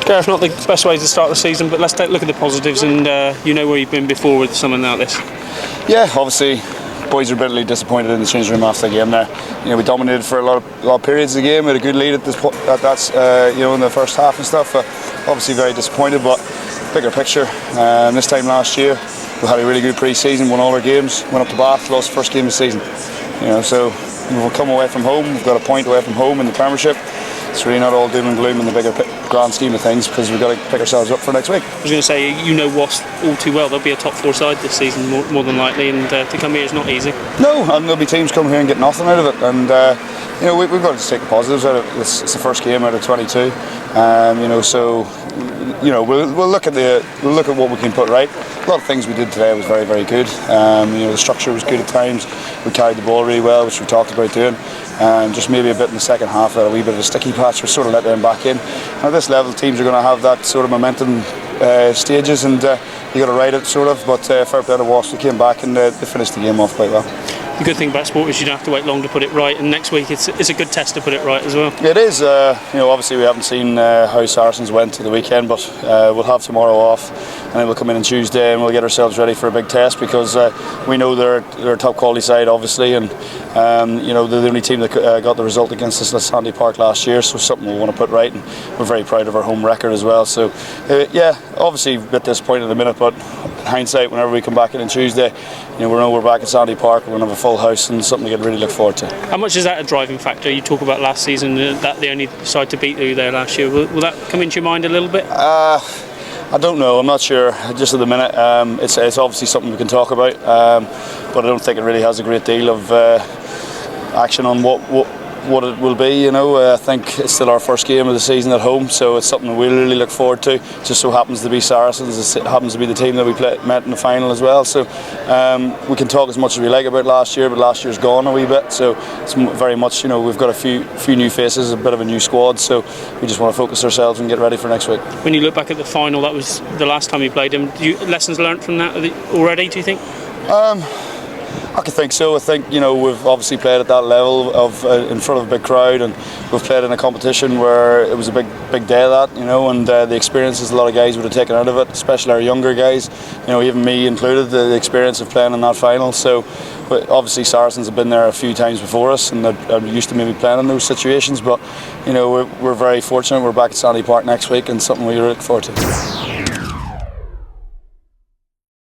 Gareth, not the best way to start the season, but let's take a look at the positives, and you know where you've been before with something like this. Yeah, obviously, boys are bitterly disappointed in the change room after the game there. You know, we dominated for a lot of periods of the game. We had a good lead at you know, in the first half and stuff. Obviously very disappointed, but bigger picture. This time last year, we had a really good pre-season, won all our games, went up to Bath, lost the first game of the season. You know, so we'll come away from home. We've got a point away from home in the Premiership. It's really not all doom and gloom in the bigger grand scheme of things, because we've got to pick ourselves up for next week. I was going to say, you know Wasps all too well. They'll be a top 4 side this season more than likely, and to come here is not easy. No, and there'll be teams come here and get nothing out of it, and you know, we've got to take the positives out of it. It's the first game out of 22, you know, so you know, we'll look at what we can put right. A lot of things we did today was very, very good. You know, the structure was good at times. We carried the ball really well, which we talked about doing. Just maybe a bit in the second half, a wee bit of a sticky patch. We sort of let them back in. And at this level, teams are going to have that sort of momentum stages, and you got to ride it sort of. But fair play to Wasps, we came back and they finished the game off quite well. The good thing about sport is you don't have to wait long to put it right, and next week it's a good test to put it right as well. It is. You know, obviously we haven't seen how Saracens went to the weekend, but we'll have tomorrow off, and then we'll come in on Tuesday and we'll get ourselves ready for a big test, because we know they're a top quality side, obviously, and you know, they're the only team that got the result against us at Sandy Park last year, so something we want to put right, and we're very proud of our home record as well. So yeah, obviously a bit disappointed in a minute, but in hindsight, whenever we come back in on Tuesday, you know, we know we're back at Sandy Park, we're going to have a full house and something to really look forward to. How much is that a driving factor? You talk about last season, that the only side to beat you there last year. Will that come into your mind a little bit? I don't know, I'm not sure just at the minute. It's obviously something we can talk about, but I don't think it really has a great deal of action on what it will be. You know, I think it's still our first game of the season at home, so it's something we really look forward to. It just so happens to be Saracens. It happens to be the team that we met in the final as well. So we can talk as much as we like about last year, but last year's gone a wee bit. So it's very much, you know, we've got a few new faces, a bit of a new squad. So we just want to focus ourselves and get ready for next week. When you look back at the final, that was the last time you played them. Lessons learned from that already, do you think? I could think so. I think, you know, we've obviously played at that level of in front of a big crowd, and we've played in a competition where it was a big day of that, you know, and the experiences a lot of guys would have taken out of it, especially our younger guys, you know, even me included, the experience of playing in that final. So but obviously Saracens have been there a few times before us, and they're used to maybe playing in those situations, but you know, we're very fortunate. We're back at Sandy Park next week, and something we look forward to.